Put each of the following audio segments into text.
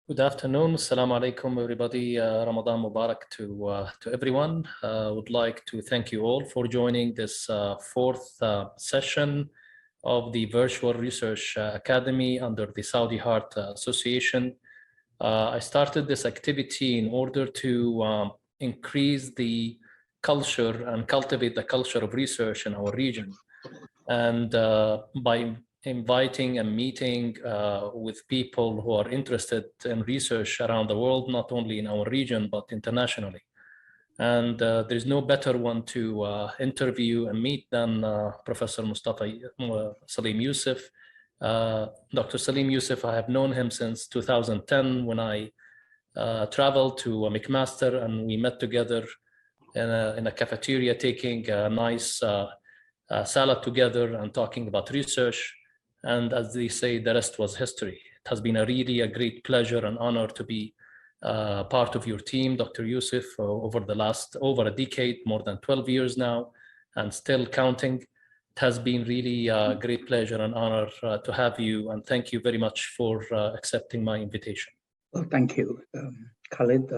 Good afternoon. Assalamu alaikum, everybody. Ramadan Mubarak to everyone. I would like to thank you all for joining this fourth session of the Virtual Research Academy under the Saudi Heart Association. I started this activity in order to increase the culture and cultivate the culture of research in our region. And by inviting and meeting with people who are interested in research around the world, not only in our region, but internationally. And there's no better one to interview and meet than Professor Salim Youssef. Dr. Salim Youssef, I have known him since 2010 when I traveled to McMaster, and we met together in a cafeteria taking a nice salad together and talking about research. And as they say, the rest was history. It has been a great pleasure and honor to be part of your team, Dr. Youssef, over a decade, more than 12 years now, and still counting. It has been really a great pleasure and honor to have you, and thank you very much for accepting my invitation. Well, thank you, Khalid.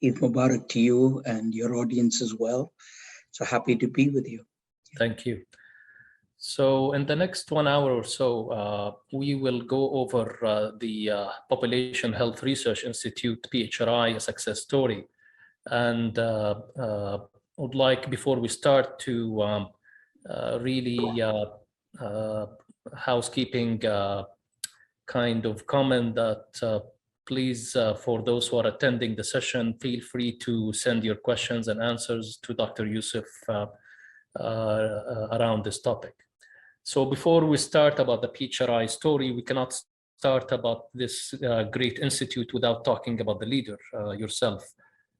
Eid Mubarak to you and your audience as well. So happy to be with you. Thank you. So in the next 1 hour or so, we will go over the Population Health Research Institute, PHRI, a success story. And would like, before we start, to really housekeeping kind of comment that please, for those who are attending the session, feel free to send your questions and answers to Dr. Youssef around this topic. So before we start about the PHRI story, we cannot start about this great institute without talking about the leader, yourself.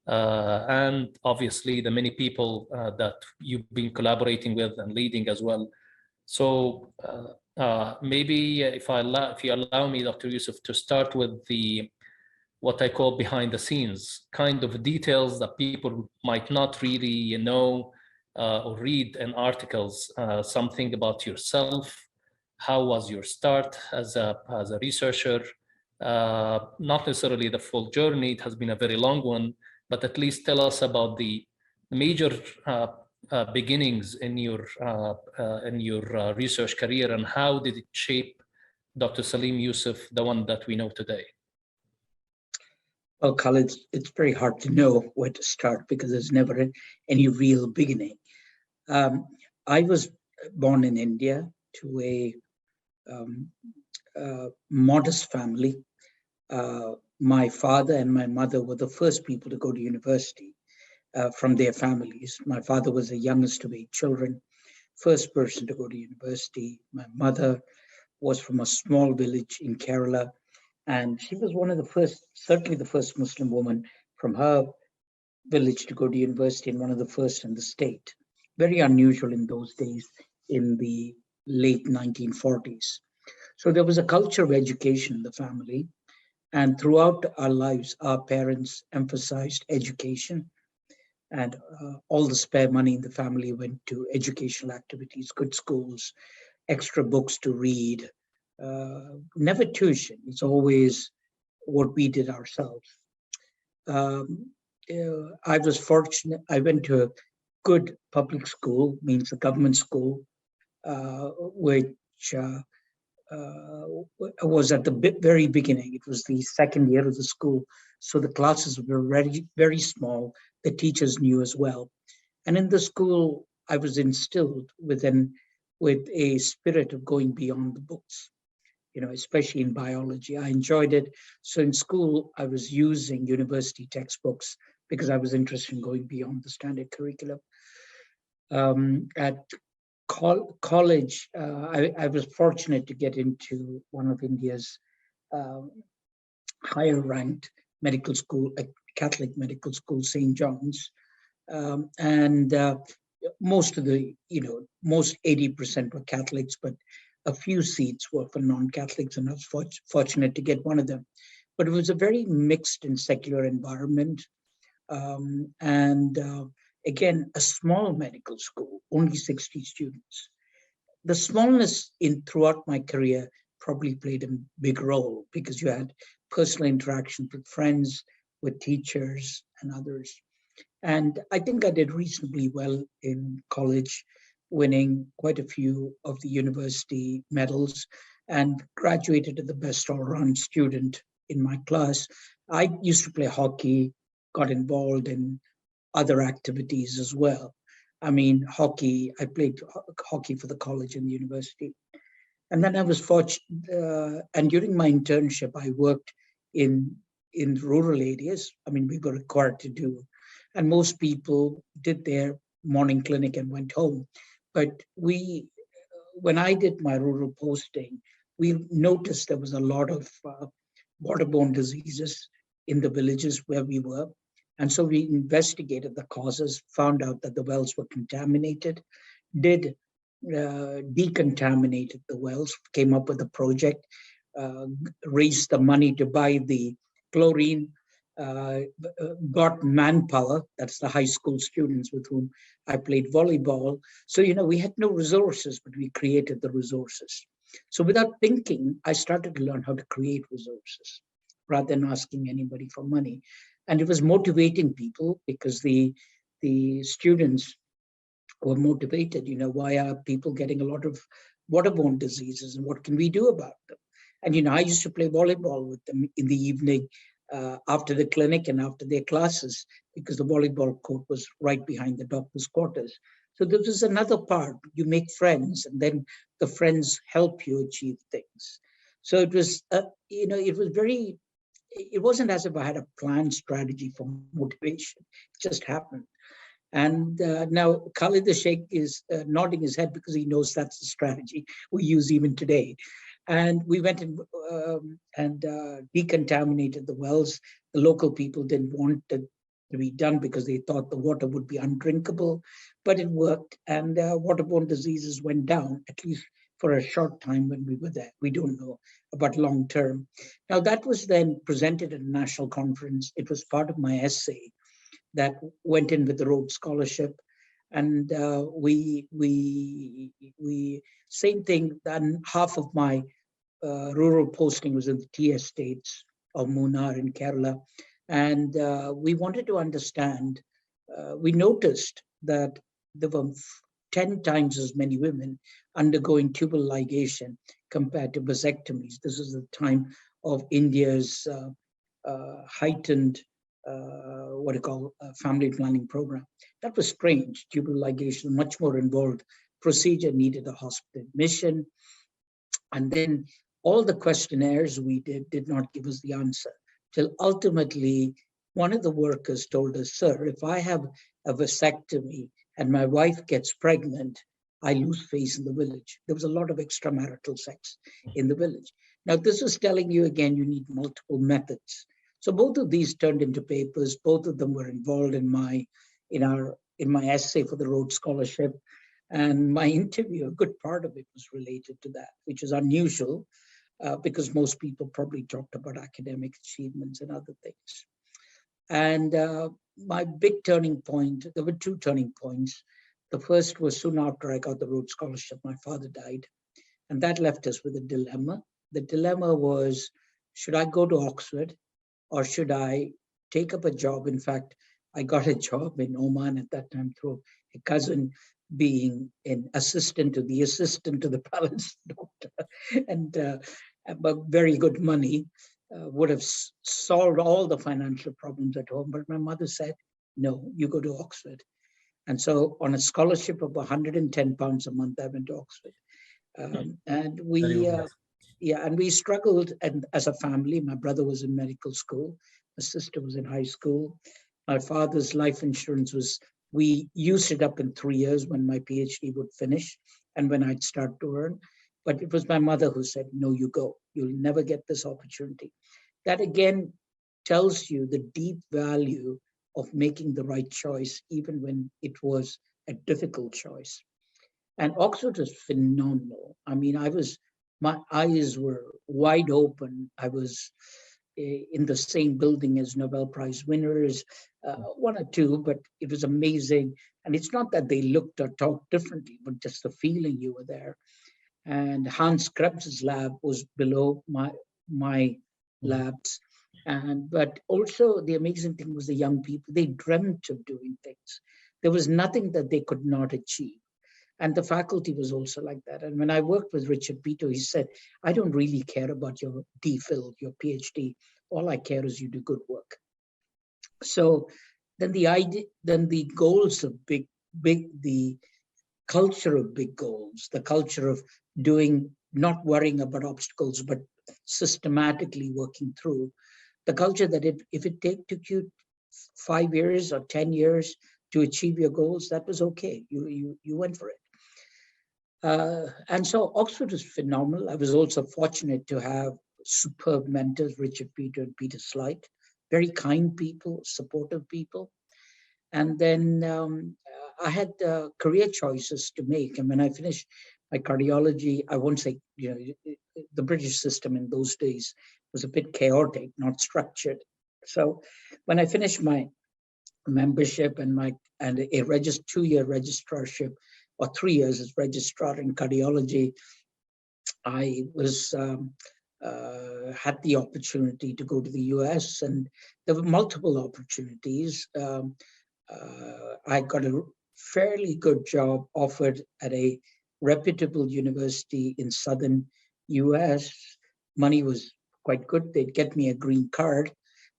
And obviously the many people that you've been collaborating with and leading as well. So maybe if you allow me, Dr. Youssef, to start with what I call behind the scenes, kind of details that people might not really know or read in articles, something about yourself. How was your start as a researcher? Not necessarily the full journey, it has been a very long one, but at least tell us about the major beginnings in your research career, and how did it shape Dr. Salim Youssef, the one that we know today? Well, Khalid, it's very hard to know where to start because there's never any real beginning. I was born in India to a modest family. My father and my mother were the first people to go to university from their families. My father was the youngest of 8 children, first person to go to university. My mother was from a small village in Kerala, and she was one of the first, certainly the first Muslim woman from her village to go to university, and one of the first in the state. Very unusual in those days in the late 1940s. So there was a culture of education in the family. And throughout our lives, our parents emphasized education. And all the spare money in the family went to educational activities, good schools, extra books to read, never tuition. It's always what we did ourselves. I was fortunate. I went to a good public school, means a government school, which was at the very beginning. It was the second year of the school. So the classes were very, very small. The teachers knew as well. And in the school, I was instilled with a spirit of going beyond the books, especially in biology. I enjoyed it. So in school, I was using university textbooks because I was interested in going beyond the standard curriculum. At college, I was fortunate to get into one of India's higher ranked medical school, a Catholic medical school, St. John's. And most 80% were Catholics, but a few seats were for non-Catholics, and I was fortunate to get one of them. But it was a very mixed and secular environment. Again, a small medical school, only 60 students. The smallness throughout my career probably played a big role because you had personal interaction with friends, with teachers and others. And I think I did reasonably well in college, winning quite a few of the university medals and graduated as the best all-round student in my class. I used to play hockey, got involved in other activities as well. I mean, hockey, I played hockey for the college and the university. And then I was fortunate, and during my internship, I worked in rural areas. I mean, we were required to do, and most people did their morning clinic and went home. But when I did my rural posting, we noticed there was a lot of waterborne diseases in the villages where we were. And so we investigated the causes, found out that the wells were contaminated, did decontaminated the wells, came up with a project, raised the money to buy the chlorine, got manpower, that's the high school students with whom I played volleyball. So, we had no resources, but we created the resources. So without thinking, I started to learn how to create resources rather than asking anybody for money. And it was motivating people because the students were motivated. Why are people getting a lot of waterborne diseases and what can we do about them? And, I used to play volleyball with them in the evening after the clinic and after their classes because the volleyball court was right behind the doctor's quarters. So this is another part. You make friends and then the friends help you achieve things. So it was, it wasn't as if I had a planned strategy for motivation. It just happened. And now Khalid the Sheikh is nodding his head because he knows that's the strategy we use even today. And we went and decontaminated the wells. The local people didn't want it to be done because they thought the water would be undrinkable, but it worked. And waterborne diseases went down, at least for a short time when we were there. We don't know about long term. Now that was then presented at a national conference. It was part of my essay that went in with the Rhodes Scholarship. And we same thing, then half of my rural posting was in the tea estates of Munnar in Kerala. And we wanted to understand, we noticed that there were 10 times as many women undergoing tubal ligation compared to vasectomies. This is the time of India's heightened family planning program. That was strange. Tubal ligation, much more involved procedure, needed a hospital admission. And then all the questionnaires we did not give us the answer till ultimately one of the workers told us, sir, if I have a vasectomy and my wife gets pregnant, I lose face in the village. There was a lot of extramarital sex in the village. Now, this is telling you again, you need multiple methods. So both of these turned into papers. Both of them were involved in my essay for the Rhodes Scholarship. And my interview, a good part of it was related to that, which is unusual because most people probably talked about academic achievements and other things. And my big turning point, there were two turning points. The first was soon after I got the Rhodes Scholarship, my father died. And that left us with a dilemma. The dilemma was, should I go to Oxford or should I take up a job? In fact, I got a job in Oman at that time through a cousin, being an assistant to the palace doctor, and but very good money, would have solved all the financial problems at home. But my mother said, no, you go to Oxford. And so on a scholarship of £110 a month, I went to Oxford. And we struggled, and as a family, my brother was in medical school, my sister was in high school. My father's life insurance we used it up in 3 years when my PhD would finish and when I'd start to earn. But it was my mother who said, no, you go. You'll never get this opportunity. That again tells you the deep value of making the right choice, even when it was a difficult choice. And Oxford was phenomenal. I mean, my eyes were wide open. I was in the same building as Nobel Prize winners, one or two, but it was amazing. And it's not that they looked or talked differently, but just the feeling you were there. and Hans Krebs's lab was below my labs. And but also the amazing thing was the young people, they dreamt of doing things. There was nothing that they could not achieve. And the faculty was also like that. And when I worked with Richard Peto, he said, I don't really care about your DPhil, your PhD. All I care is you do good work. So then the goals of the culture of big goals, the culture of not worrying about obstacles, but systematically working through the culture that if it took you 5 years or 10 years to achieve your goals, that was okay. You went for it. And so Oxford was phenomenal. I was also fortunate to have superb mentors, Richard Peto and Peter Slight, very kind people, supportive people. And then I had career choices to make. And when I finished my cardiology, I won't say, the British system in those days was a bit chaotic, not structured. So when I finished my membership and a 2-year registrarship, or 3 years as registrar in cardiology, I was had the opportunity to go to the US, and there were multiple opportunities. I got a fairly good job offered at a reputable university in southern US. Money was quite good. They'd get me a green card,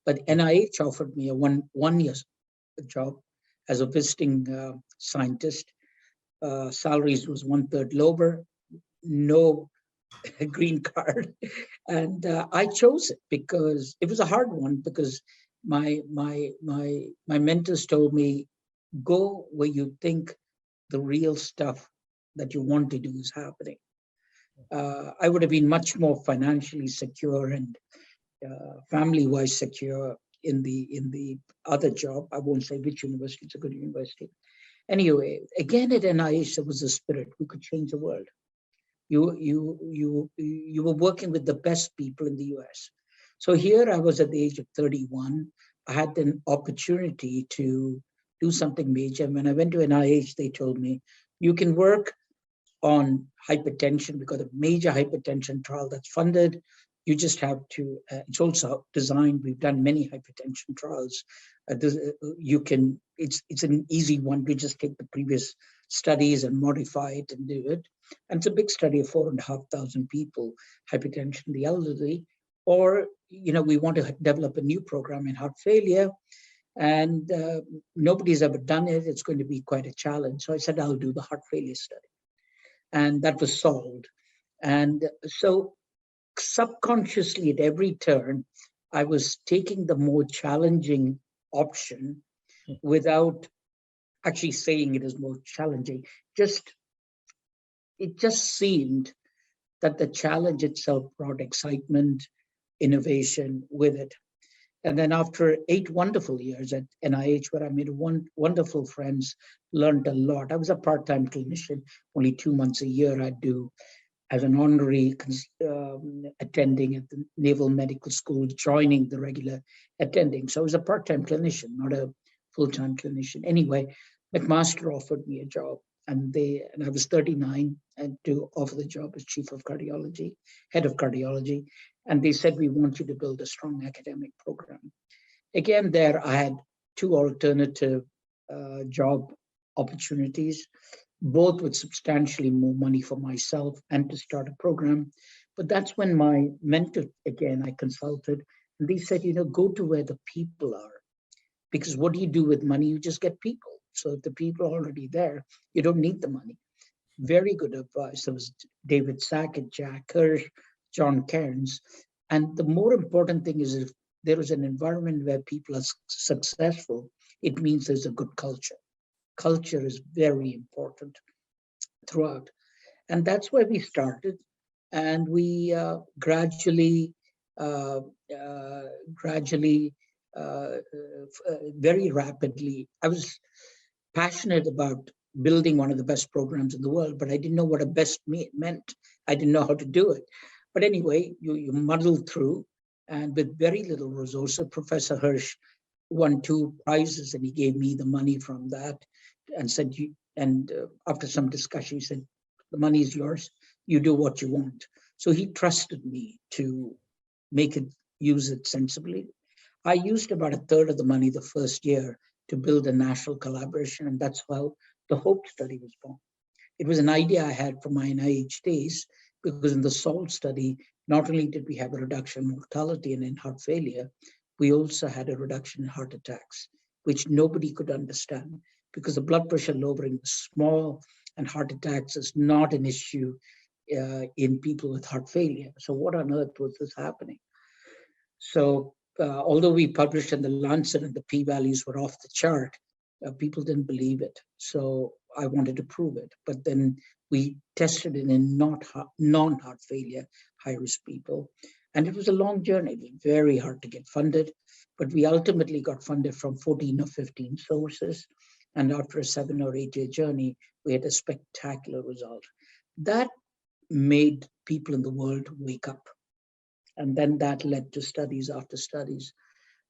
but NIH offered me a one year job as a visiting scientist. Salaries was 1/3 lower, no green card, and I chose it because it was a hard one. Because my mentors told me, go where you think the real stuff that you want to do is happening. I would have been much more financially secure and family-wise secure in the other job. I won't say which university; it's a good university. Anyway, again at NIH, there was a spirit. We could change the world. You were working with the best people in the US. So here I was at the age of 31. I had an opportunity to do something major. And when I went to NIH, they told me, you can work on hypertension. We've got a major hypertension trial that's funded. You just have to, it's also designed, we've done many hypertension trials. It's an easy one to just take the previous studies and modify it and do it. And it's a big study of 4,500 people, hypertension in the elderly. Or, we want to develop a new program in heart failure, and nobody's ever done it. It's going to be quite a challenge. So I said, I'll do the heart failure study. And that was solved. And so subconsciously at every turn, I was taking the more challenging option without actually saying it is more challenging. It just seemed that the challenge itself brought excitement, innovation with it. And then after 8 wonderful years at NIH, where I made wonderful friends, learned a lot. I was a part-time clinician, only 2 months a year I'd do as an honorary attending at the Naval Medical School, joining the regular attending. So I was a part-time clinician, not a full-time clinician. Anyway, McMaster offered me a job, and I was 39, and to offer the job as chief of cardiology, head of cardiology. And they said, we want you to build a strong academic program. Again, there I had 2 alternative job opportunities, both with substantially more money for myself and to start a program. But that's when my mentor, again, I consulted, and they said, go to where the people are. Because what do you do with money? You just get people. So if the people are already there, you don't need the money. Very good advice. There was David Sackett, Jack Hirsch, John Cairns. And the more important thing is, if there is an environment where people are successful, it means there's a good culture. Culture is very important throughout. And that's where we started. And we gradually, very rapidly, I was passionate about building one of the best programs in the world, but I didn't know what a best meant. I didn't know how to do it. But anyway, you muddle through, and with very little resources. Professor Hirsch won 2 prizes, and he gave me the money from that, and said, after some discussion, he said, the money is yours. you do what you want. So he trusted me to use it sensibly. I used about a third of the money the first year to build a national collaboration, and that's how the HOPE study was born. It was an idea I had from my NIH days, because in the SOLVE study, not only did we have a reduction in mortality and in heart failure, we also had a reduction in heart attacks, which nobody could understand, because the blood pressure lowering was small and heart attacks is not an issue in people with heart failure. So what on earth was this happening? So although we published in the Lancet and the p-values were off the chart, people didn't believe it. So I wanted to prove it. But then we tested it in non-heart failure, high-risk people. And it was a long journey. It was very hard to get funded. But we ultimately got funded from 14 or 15 sources. And after a 7 or 8 year journey, we had a spectacular result. That made people in the world wake up. And then that led to studies after studies.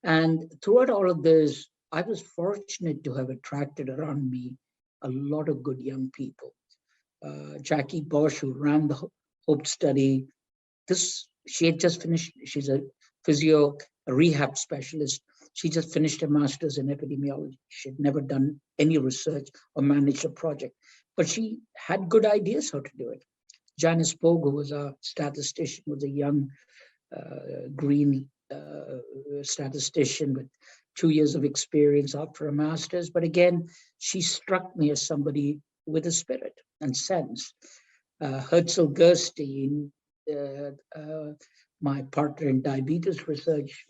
And throughout all of this, I was fortunate to have attracted around me a lot of good young people. Jackie Bosch, who ran the HOPE study, she had just finished, she's a a rehab specialist. She just finished a master's in epidemiology. She had never done any research or managed a project, but she had good ideas how to do it. Janice Pogue, who was a statistician, was a young green statistician with 2 years of experience after a master's. But again, she struck me as somebody with a spirit and sense. Herzl Gerstein, my partner in diabetes research,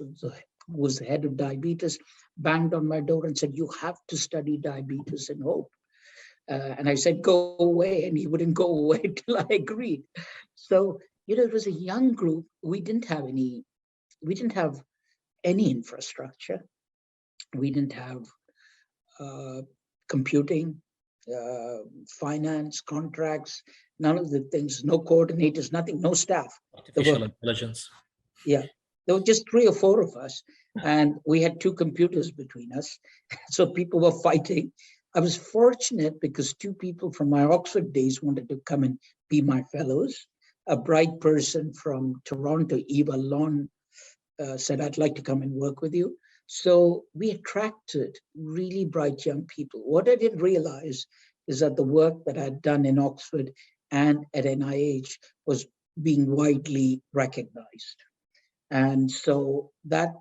was the head of diabetes, banged on my door and said, "You have to study diabetes in HOPE." And I said, "Go away." And he wouldn't go away till I agreed. So, it was a young group. We didn't have any infrastructure. We didn't have computing, finance, contracts, none of the things, no coordinators, nothing, no staff. Artificial intelligence. Yeah, there were just 3 or 4 of us, and we had 2 computers between us. So people were fighting. I was fortunate because 2 people from my Oxford days wanted to come and be my fellows. A bright person from Toronto, Eva Lon, said, "I'd like to come and work with you." So we attracted really bright young people. What I didn't realize is that the work that I'd done in Oxford and at NIH was being widely recognized. And so that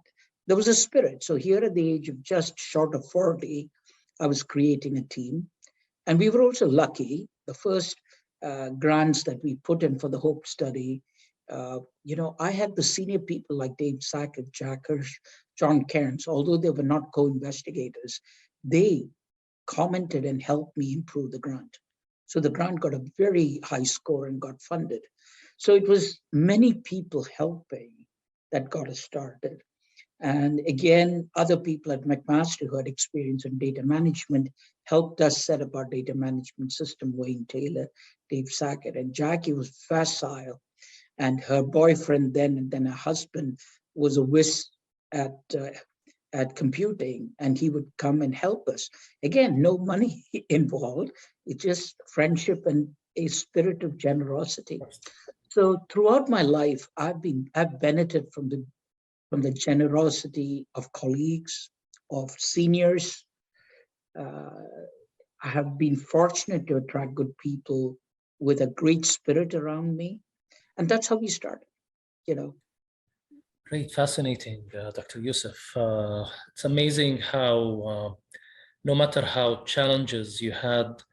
there was a spirit. So here at the age of just short of 40, I was creating a team. And we were also lucky. The first grants that we put in for the HOPE study, I had the senior people like Dave Sackett, Jack Hirsch, John Cairns, although they were not co-investigators, they commented and helped me improve the grant. So the grant got a very high score and got funded. So it was many people helping that got us started. And again, other people at McMaster who had experience in data management helped us set up our data management system. Wayne Taylor, Dave Sackett, and Jackie was facile. And her boyfriend and then her husband was a whiz at computing, and he would come and help us. Again, no money involved. It's just friendship and a spirit of generosity. So throughout my life, I've benefited from the generosity of colleagues, of seniors. I have been fortunate to attract good people with a great spirit around me. And that's how we started, Great, fascinating, Dr. Yusuf. It's amazing how, no matter how challenges you had,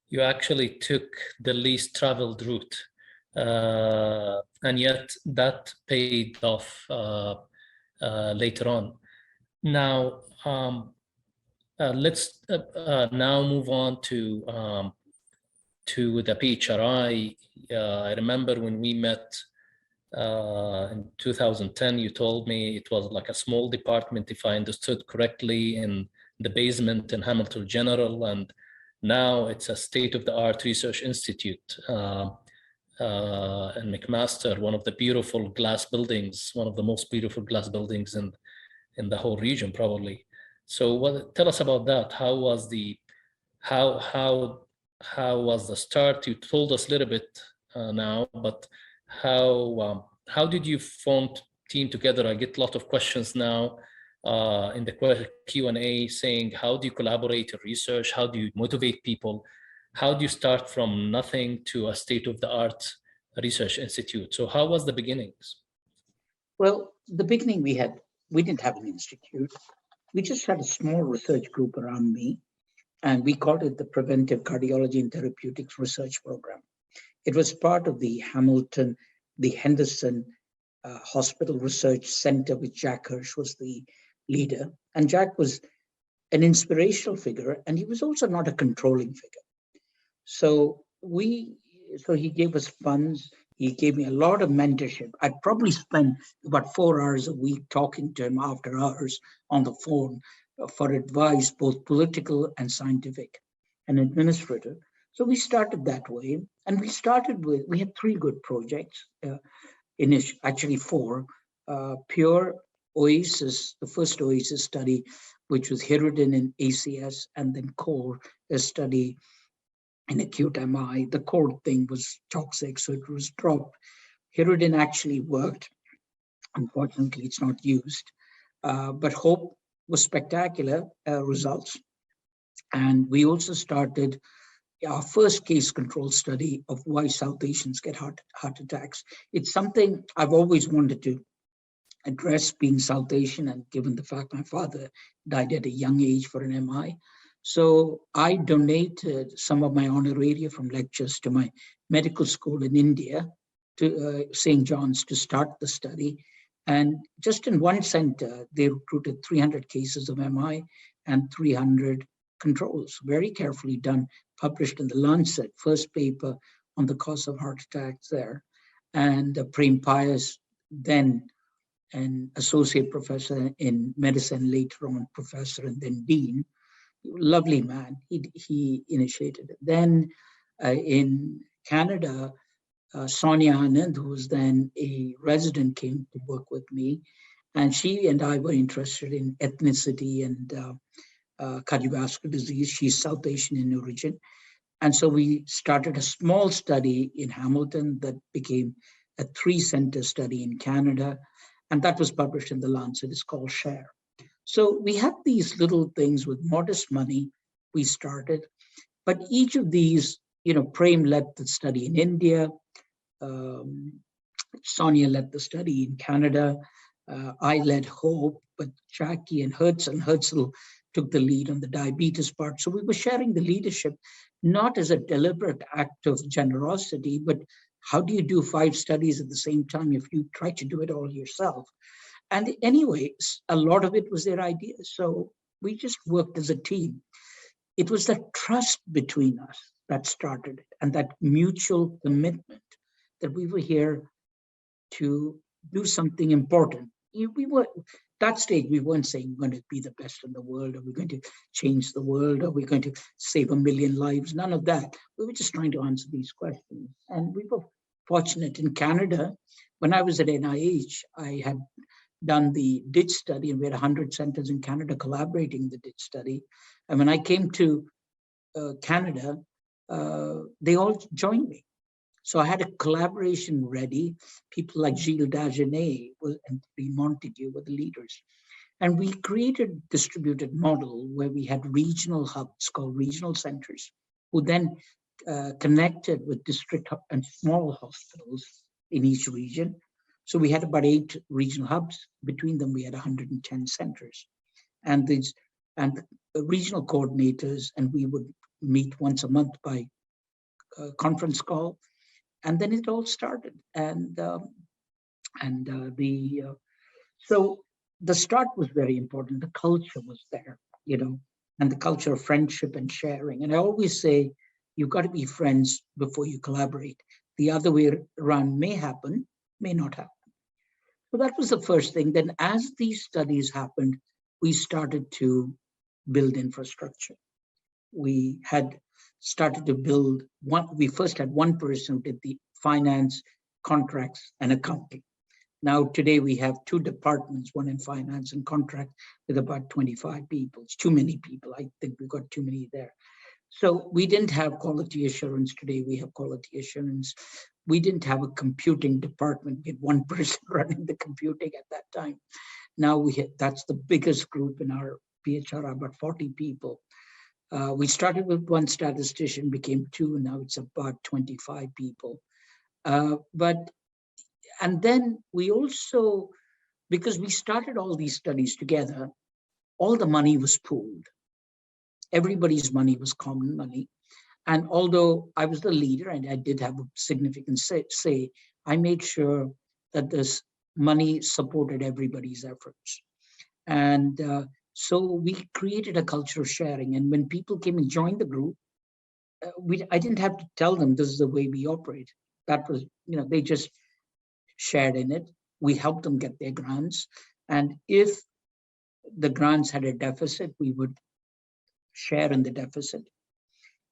you actually took the least traveled route. And yet that paid off later on. Now, let's now move on to the PHRI. I remember when we met in 2010, you told me it was like a small department, if I understood correctly, in the basement in Hamilton General, and now it's a state-of-the-art research institute in McMaster, one of the beautiful glass buildings, one of the most beautiful glass buildings in the whole region, probably. So tell us about that. How was the start? You told us a little bit now, but how did you form team together? I get a lot of questions now in the Q&A saying, how do you collaborate in research? How do you motivate people? How do you start from nothing to a state-of-the-art research institute? So how was the beginnings? Well, the beginning we didn't have an institute. We just had a small research group around me, and we called it the Preventive Cardiology and Therapeutics Research Program. It was part of the Henderson Hospital Research Center, which Jack Hirsch was the leader. And Jack was an inspirational figure, and he was also not a controlling figure. So he gave us funds. He gave me a lot of mentorship. I'd probably spend about 4 hours a week talking to him after hours on the phone for advice, both political and scientific and administrative. So we started that way. And we had 3 good projects, actually 4. Pure Oasis, the first Oasis study, which was Hirudin in ACS, and then Core, a study in acute MI. The core thing was toxic, so it was dropped. Hirudin actually worked. Unfortunately, it's not used. But Hope was spectacular results. And we also started our first case control study of why South Asians get heart attacks. It's something I've always wanted to address, being South Asian, and given the fact my father died at a young age for an MI. So I donated some of my honoraria from lectures to my medical school in India, to St. John's, to start the study. And just in one center, they recruited 300 cases of MI and 300 controls, very carefully done, published in the Lancet, first paper on the cause of heart attacks there. And Prem Pius, then an associate professor in medicine, later on professor, and then dean, lovely man, he initiated it. Then in Canada, Sonia Anand, who was then a resident, came to work with me, and she and I were interested in ethnicity and cardiovascular disease. She's South Asian in origin. And so we started a small study in Hamilton that became a 3-center study in Canada, and that was published in the Lancet. It's called SHARE. So we had these little things with modest money we started, but each of these, Prem led the study in India, Sonia led the study in Canada, I led Hope, but Jackie and Herzl took the lead on the diabetes part. So we were sharing the leadership, not as a deliberate act of generosity, but how do you do 5 studies at the same time if you try to do it all yourself? And anyway, a lot of it was their ideas. So we just worked as a team. It was that trust between us that started it, and that mutual commitment that we were here to do something important. We were, that stage, we weren't saying we're going to be the best in the world, or we're going to change the world, or we're going to save 1 million lives. None of that. We were just trying to answer these questions. And we were fortunate in Canada. When I was at NIH, I had done the DITCH study, and we had 100 centers in Canada collaborating in the DITCH study. And when I came to Canada, they all joined me. So I had a collaboration ready. People like Gilles Dagenet and Montague were the leaders. And we created a distributed model where we had regional hubs called regional centers, who then connected with district and small hospitals in each region. So we had about 8 regional hubs. Between them, we had 110 centers. And regional coordinators, and we would meet once a month by conference call. And then it all started. So the start was very important. The culture was there, and the culture of friendship and sharing. And I always say, you've got to be friends before you collaborate. The other way around may happen, may not happen. So that was the first thing. Then as these studies happened, we started to build infrastructure. We had started to build we first had one person who did the finance, contracts, and accounting. Now today we have 2 departments, one in finance and contract, with about 25 people. It's too many people. I think we've got too many there. So we didn't have quality assurance. Today we have quality assurance. We didn't have a computing department. We had one person running the computing at that time. Now that's the biggest group in our PHRI, about 40 people. We started with one statistician, became two, and now it's about 25 people. And then we also, because we started all these studies together, all the money was pooled. Everybody's money was common money. And although I was the leader and I did have a significant say, I made sure that this money supported everybody's efforts. And so we created a culture of sharing. And when people came and joined the group, I didn't have to tell them this is the way we operate. That was, they just shared in it. We helped them get their grants. And if the grants had a deficit, we would share in the deficit.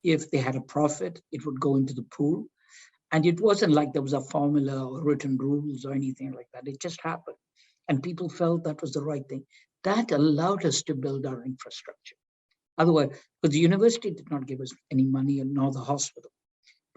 If they had a profit, it would go into the pool. And it wasn't like there was a formula or written rules or anything like that. It just happened. And people felt that was the right thing. That allowed us to build our infrastructure. Otherwise, because the university did not give us any money, and nor the hospital.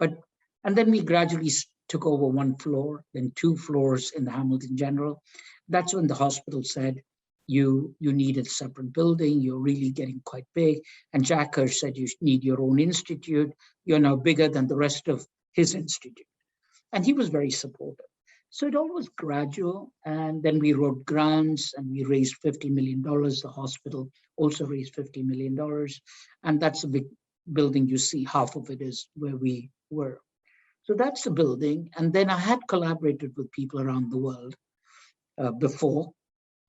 And then we gradually took over one floor, then 2 floors in the Hamilton General. That's when the hospital said, you need a separate building, you're really getting quite big. And Jack Hirsch said, you need your own institute. You're now bigger than the rest of his institute. And he was very supportive. So it all was gradual. And then we wrote grants and we raised $50 million. The hospital also raised $50 million. And that's a big building. You see, half of it is where we were. So that's the building. And then I had collaborated with people around the world before.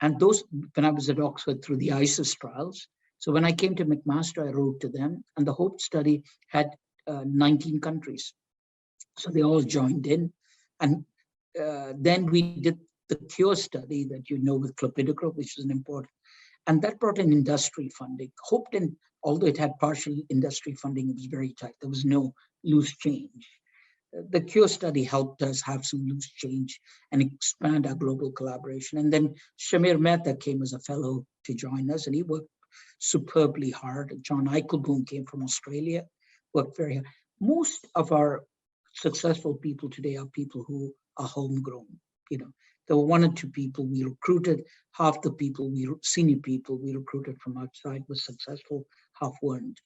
And those, when I was at Oxford through the ISIS trials. So when I came to McMaster, I wrote to them. And the HOPE study had 19 countries. So they all joined in. And then we did the cure study that with clopidogrel, which was an important. And that brought in industry funding. HOPE didn't, although it had partial industry funding, it was very tight. There was no loose change. The cure study helped us have some loose change and expand our global collaboration. And then Shamir Mehta came as a fellow to join us, and he worked superbly hard. John Eichelboom came from Australia, worked very hard. Most of our successful people today are people who are homegrown. There were 1 or 2 people we recruited. Half the people, senior people we recruited from outside were successful, half weren't.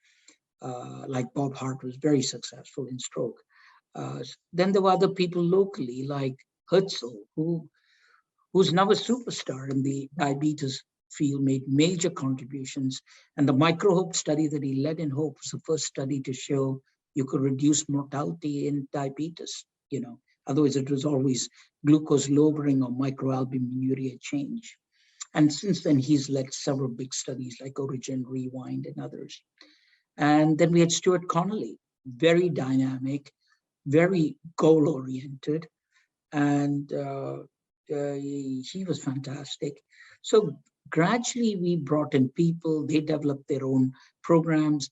Like Bob Hart was very successful in stroke. Then there were other people locally, like Herzl, who's now a superstar in the diabetes field, made major contributions. And the micro-HOPE study that he led in HOPE was the first study to show you could reduce mortality in diabetes. Otherwise it was always glucose lowering or microalbuminuria change. And since then, he's led several big studies like Origin, Rewind, and others. And then we had Stuart Connolly, very dynamic, very goal-oriented, and he was fantastic. So gradually we brought in people, they developed their own programs.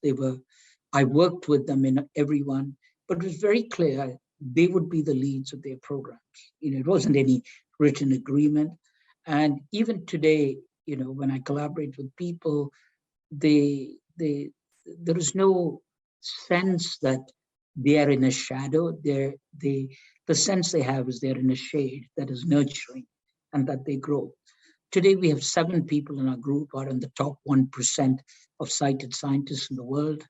I worked with them in everyone, but it was very clear they would be the leads of their programs. It wasn't any written agreement. And even today, when I collaborate with people, there is no sense that they are in a shadow. The sense they have is they're in a shade that is nurturing and that they grow. Today, we have 7 people in our group who are in the top 1% of cited scientists in the world.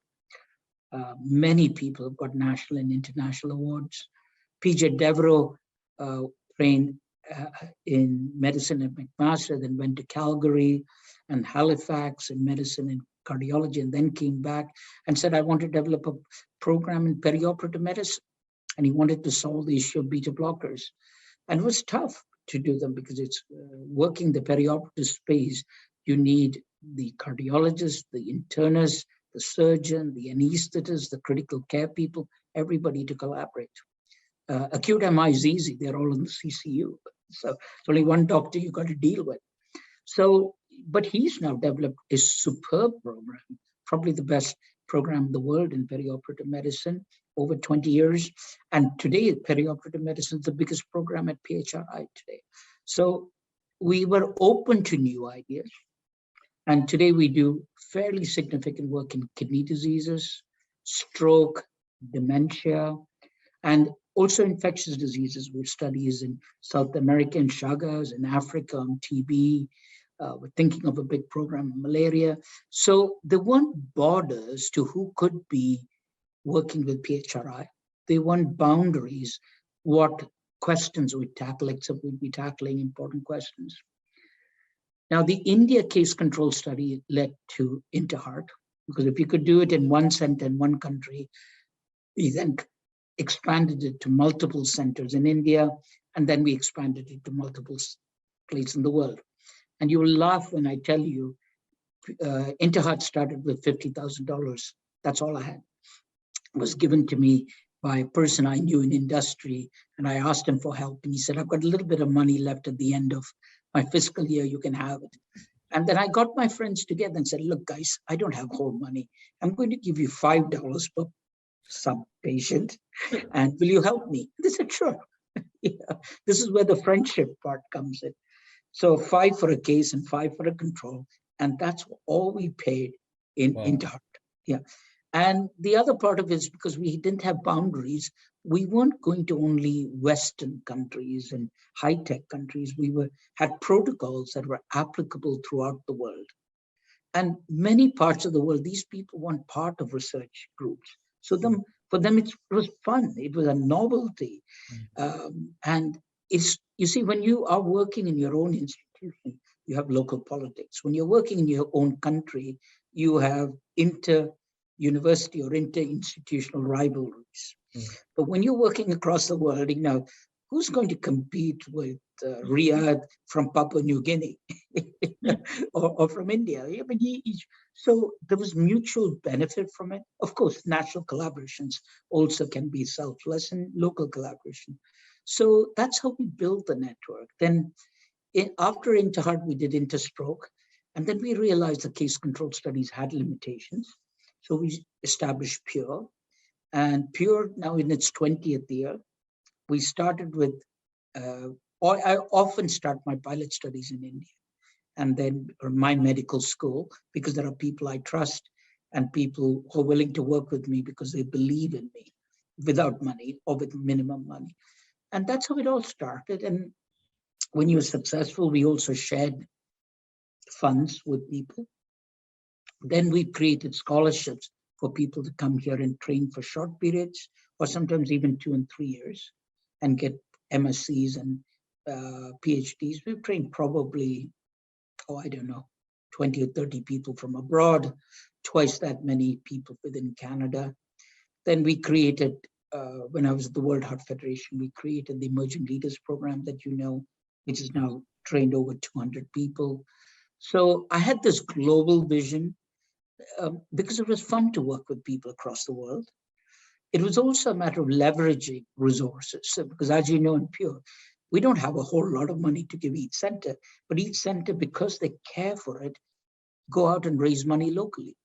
Many people have got national and international awards. PJ Devereaux trained in medicine at McMaster, then went to Calgary and Halifax in medicine and cardiology, and then came back and said, I want to develop a program in perioperative medicine. And he wanted to solve the issue of beta blockers. And it was tough to do them because it's working the perioperative space. You need the cardiologist, the internist, the surgeon, the anesthetist, the critical care people, everybody to collaborate. Acute MI is easy. They're all in the CCU. So it's only one doctor you got to deal with. So, but he's now developed a superb program, probably the best program in the world in perioperative medicine, over 20 years. And today, perioperative medicine is the biggest program at PHRI today. So we were open to new ideas. And today we do fairly significant work in kidney diseases, stroke, dementia, and also infectious diseases. We have studies in South America and Chagas, in Africa on TB. We're thinking of a big program on malaria. So there weren't borders to who could be working with PHRI. They weren't boundaries, what questions we tackle, except we'd be tackling important questions. Now, the India case control study led to InterHeart, because if you could do it in one center in one country, we then expanded it to multiple centers in India, and then we expanded it to multiple places in the world. And you will laugh when I tell you, InterHeart started with $50,000. That's all I had. It was given to me by a person I knew in industry, and I asked him for help, and he said, I've got a little bit of money left at the end of my fiscal year, you can have it. And then I got my friends together and said, look, guys, I don't have whole money. I'm going to give you $5 per sub-patient, and will you help me? They said, sure. Yeah, this is where the friendship part comes in. So 5 for a case and 5 for a control, and that's all we paid in InterHeart. Yeah. And the other part of it is because we didn't have boundaries, we weren't going to only Western countries and high-tech countries. We had protocols that were applicable throughout the world. And many parts of the world, these people weren't part of research groups. So for them, it was fun. It was a novelty. And it's, you see, when you are working in your own institution, you have local politics. When you're working in your own country, you have inter-university or inter-institutional rivalries. But when you're working across the world, you know, who's going to compete with Riyadh from Papua New Guinea or from India? I mean, so there was mutual benefit from it. Of course, national collaborations also can be selfless and local collaboration. So that's how we built the network. Then after InterHeart, we did InterStroke. And then we realized the case control studies had limitations. So we established PHRI. And PHRI now in its 20th year. We started with, I often start my pilot studies in India and then my medical school, because there are people I trust and people who are willing to work with me because they believe in me without money or with minimum money. And that's how it all started. And when you're successful, we also shared funds with people. Then we created scholarships for people to come here and train for short periods, or sometimes even 2 and 3 years, and get MSCs and PhDs. We've trained probably, I don't know, 20 or 30 people from abroad, twice that many people within Canada. Then we created, when I was at the World Heart Federation, we created the Emerging Leaders Program that you know, which has now trained over 200 people. So I had this global vision because it was fun to work with people across the world. It was also a matter of leveraging resources. So, because as you know in PHRI, we don't have a whole lot of money to give each center, but each center, because they care for it, go out and raise money locally.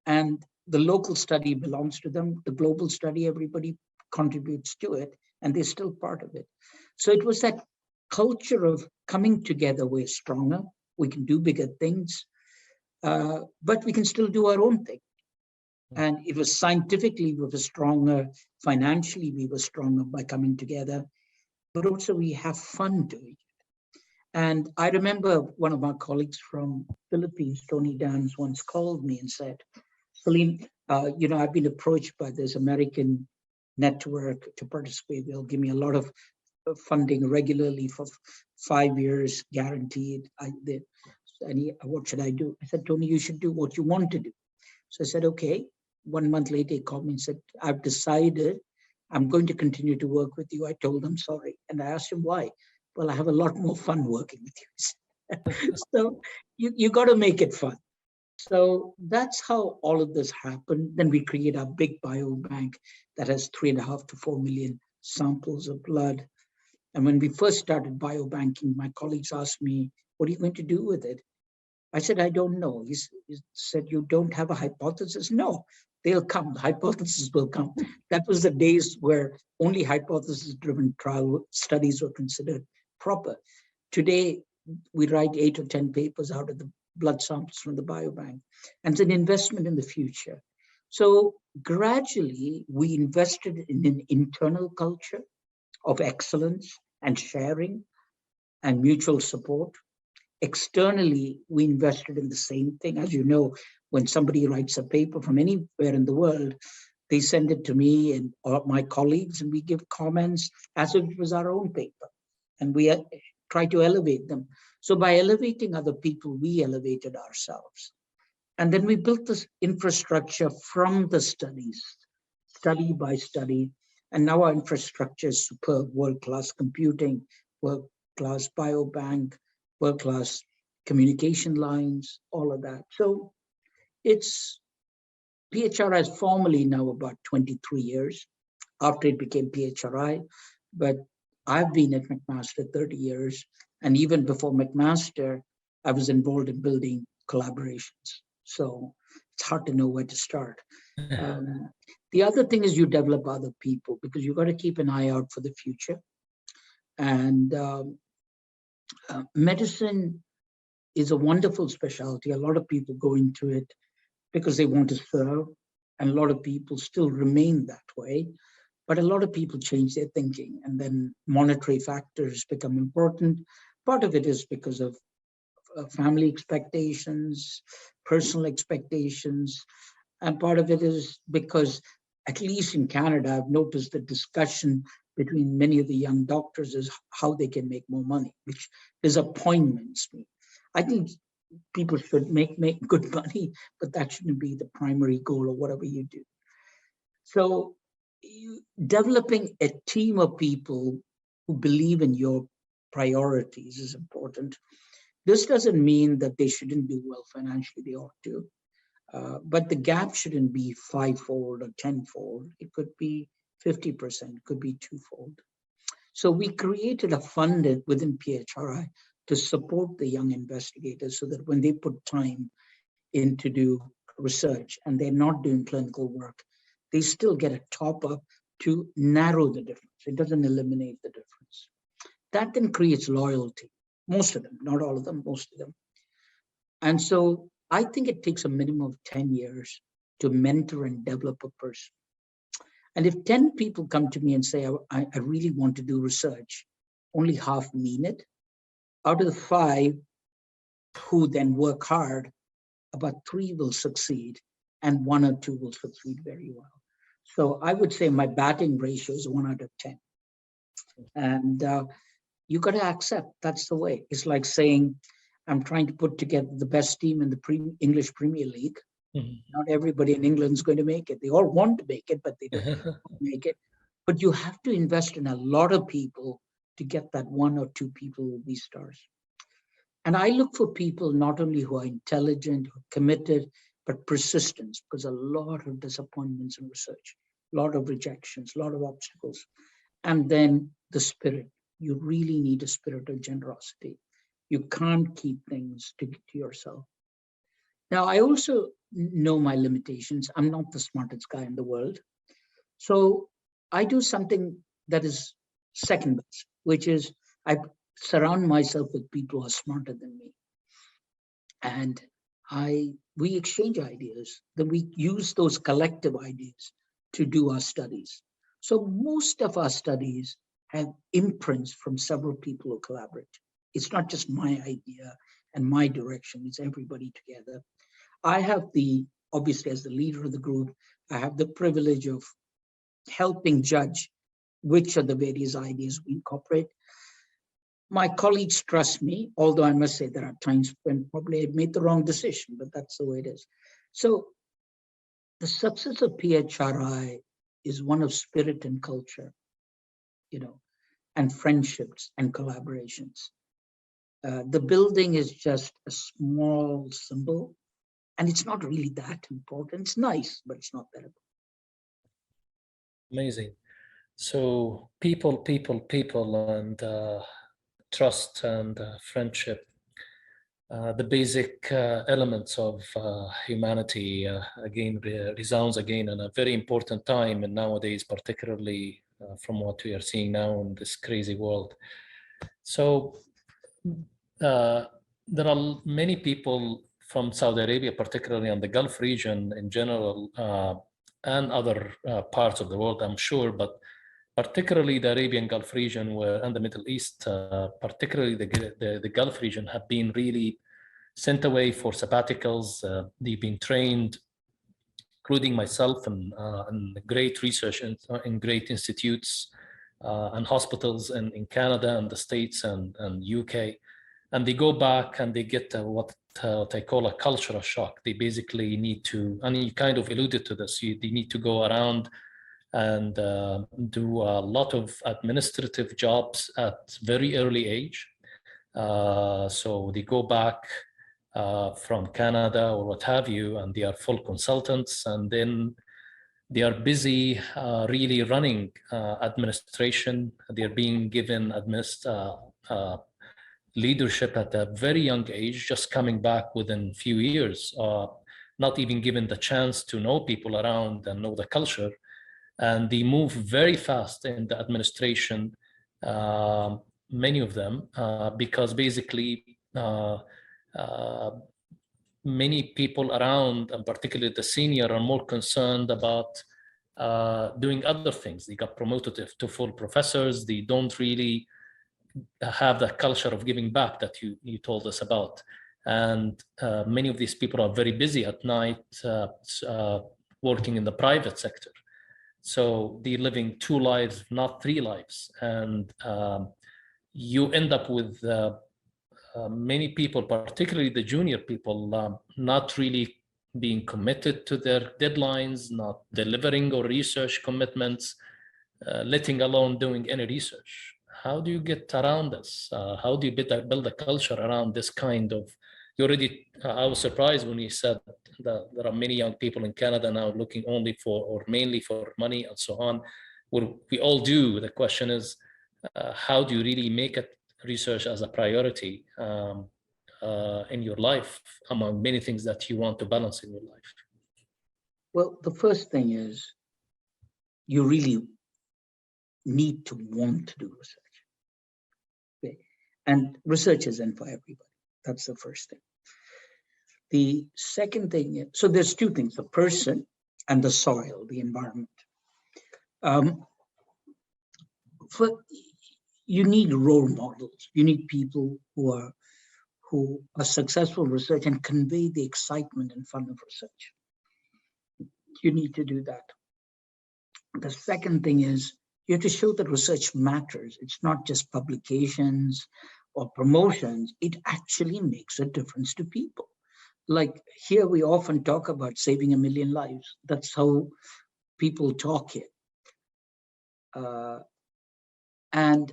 And the local study belongs to them. The global study, everybody contributes to it, and they're still part of it. So it was that culture of coming together, we're stronger, we can do bigger things, but we can still do our own thing. And it was scientifically, we were stronger, financially, we were stronger by coming together, but also we have fun doing it. And I remember one of my colleagues from Philippines, Tony Dans, once called me and said, Salim, you know, I've been approached by this American network to participate. They'll give me a lot of funding regularly for 5 years, guaranteed. What should I do? I said, Tony, you should do what you want to do. So I said, okay. 1 month later, he called me and said, I've decided I'm going to continue to work with you. I told him sorry. And I asked him why. Well, I have a lot more fun working with you. So you got to make it fun. So that's how all of this happened. Then we create our big biobank that has 3.5 to 4 million samples of blood. And when we first started biobanking, my colleagues asked me, what are you going to do with it? I said, I don't know. He said, you don't have a hypothesis? No, they'll come. The hypothesis will come. That was the days where only hypothesis-driven trial studies were considered proper. Today, we write 8 or 10 papers out of the blood samples from the biobank. And it's an investment in the future. So gradually we invested in an internal culture of excellence and sharing and mutual support. Externally, we invested in the same thing. As you know, when somebody writes a paper from anywhere in the world, they send it to me and my colleagues, and we give comments as if it was our own paper. And we try to elevate them. So by elevating other people, we elevated ourselves. And then we built this infrastructure from the studies, study by study. And now our infrastructure is superb, world-class computing, world-class biobank, world-class communication lines, all of that. So it's PHRI is formally now about 23 years after it became PHRI, but I've been at McMaster 30 years. And even before McMaster, I was involved in building collaborations. So it's hard to know where to start. The other thing is you develop other people because you've got to keep an eye out for the future. And medicine is a wonderful specialty. A lot of people go into it because they want to serve, and a lot of people still remain that way. But a lot of people change their thinking, and then monetary factors become important. Part of it is because of family expectations, personal expectations, and part of it is because, at least in Canada, I've noticed the discussion between many of the young doctors is how they can make more money, which disappointments me. I think people should make good money, but that shouldn't be the primary goal of whatever you do. So developing a team of people who believe in your priorities is important. This doesn't mean that they shouldn't do well financially, they ought to. But the gap shouldn't be 5-fold or 10-fold. It could be 50%, could be 2-fold. So we created a fund within PHRI to support the young investigators so that when they put time in to do research and they're not doing clinical work, they still get a top up to narrow the difference. It doesn't eliminate the difference. That then creates loyalty. Most of them, not all of them, most of them. And so I think it takes a minimum of 10 years to mentor and develop a person. And if 10 people come to me and say, I really want to do research, only half mean it. Out of the 5 who then work hard, about 3 will succeed and 1 or 2 will succeed very well. So I would say my batting ratio is 1 out of 10. And you got to accept that's the way. It's like saying, I'm trying to put together the best team in the English Premier League. Mm-hmm. Not everybody in England is going to make it. They all want to make it, but they don't make it. But you have to invest in a lot of people to get that 1 or 2 people who will be stars. And I look for people not only who are intelligent, who are committed, but persistence, because a lot of disappointments in research, a lot of rejections, a lot of obstacles. And then the spirit. You really need a spirit of generosity. You can't keep things to yourself. Now, I also know my limitations. I'm not the smartest guy in the world. So I do something that is second best, which is I surround myself with people who are smarter than me. And we exchange ideas. Then we use those collective ideas to do our studies. So most of our studies have imprints from several people who collaborate. It's not just my idea and my direction, it's everybody together. I have obviously as the leader of the group, I have the privilege of helping judge which of the various ideas we incorporate. My colleagues trust me, although I must say there are times when probably I made the wrong decision, but that's the way it is. So the success of PHRI is one of spirit and culture, and friendships and collaborations. The building is just a small symbol, and it's not really that important. It's nice, but it's not that important. Amazing. So people, and trust and friendship, the basic elements of humanity, again, resounds again in a very important time, and nowadays, particularly from what we are seeing now in this crazy world. So there are many people from Saudi Arabia, particularly in the Gulf region in general, and other parts of the world, I'm sure, but particularly the Arabian Gulf region and the Middle East, particularly the Gulf region, have been really sent away for sabbaticals. They've been trained, including myself, and great research in great institutes and hospitals in Canada and the States and UK. And they go back and they get what I call a cultural shock. They basically need to, and you kind of alluded to this, they need to go around and do a lot of administrative jobs at very early age. So they go back from Canada or what have you, and they are full consultants, and then they are busy really running administration. They're being given leadership at a very young age, just coming back within a few years, not even given the chance to know people around and know the culture. And they move very fast in the administration, many of them, because basically many people around, and particularly the senior, are more concerned about doing other things. They got promoted to full professors. They don't really have that culture of giving back that you told us about. And many of these people are very busy at night, working in the private sector. So they're living 2 lives, not 3 lives. And you end up with many people, particularly the junior people, not really being committed to their deadlines, not delivering or research commitments, letting alone doing any research. How do you get around this? How do you build a culture around this kind of, I was surprised when you said that there are many young people in Canada now looking only for, or mainly for, money and so on. We all do. The question is, how do you really make it research as a priority in your life, among many things that you want to balance in your life? Well, the first thing is you really need to want to do research. Okay? And research isn't for everybody. That's the first thing. The second thing is, so there's 2 things, the person and the soil, the environment. You need role models. You need people who are successful in research and convey the excitement and fun of research. You need to do that. The second thing is you have to show that research matters. It's not just publications or promotions. It actually makes a difference to people. Like here, we often talk about saving 1 million lives. That's how people talk here. And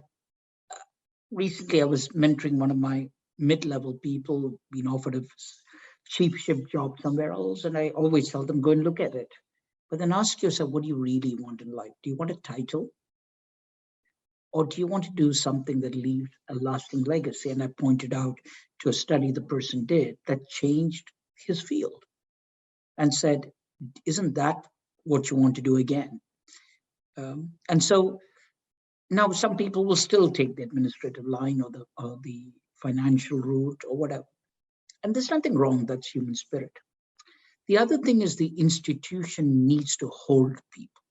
recently, I was mentoring one of my mid-level people, being offered a chiefship job somewhere else, and I always tell them, go and look at it. But then ask yourself, what do you really want in life? Do you want a title? Or do you want to do something that leaves a lasting legacy? And I pointed out to a study the person did that changed his field and said, isn't that what you want to do again? And so now some people will still take the administrative line or the financial route or whatever. And there's nothing wrong, that's human spirit. The other thing is the institution needs to hold people.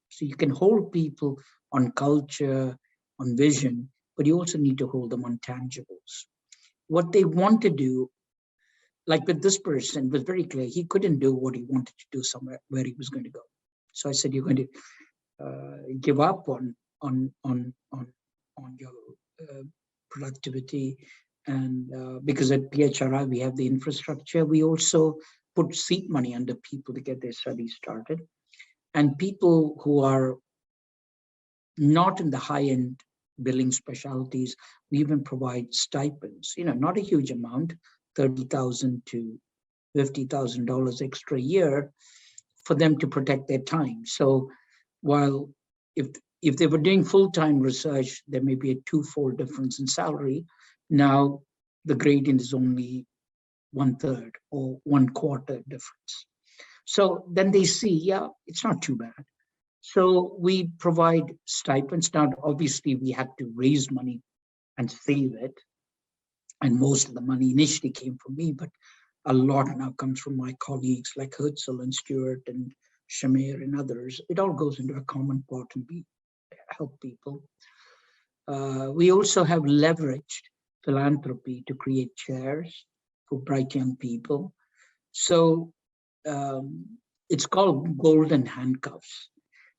So you can hold people on culture, on vision, but you also need to hold them on tangibles. What they want to do, like with this person, was very clear. He couldn't do what he wanted to do somewhere where he was going to go. So I said, you're going to give up on your productivity. And because at PHRI, we have the infrastructure, we also put seed money under people to get their studies started. And people who are not in the high-end billing specialties, we even provide stipends, not a huge amount, $30,000 to $50,000 extra a year for them to protect their time. So while if they were doing full-time research, there may be a 2-fold difference in salary. Now the gradient is only 1/3 or 1/4 difference. So then they see, yeah, it's not too bad. So we provide stipends. Now, obviously, we had to raise money and save it. And most of the money initially came from me, but a lot now comes from my colleagues like Herzl and Stewart and Shamir and others, it all goes into a common pot and we help people. We also have leveraged philanthropy to create chairs for bright young people. So it's called golden handcuffs.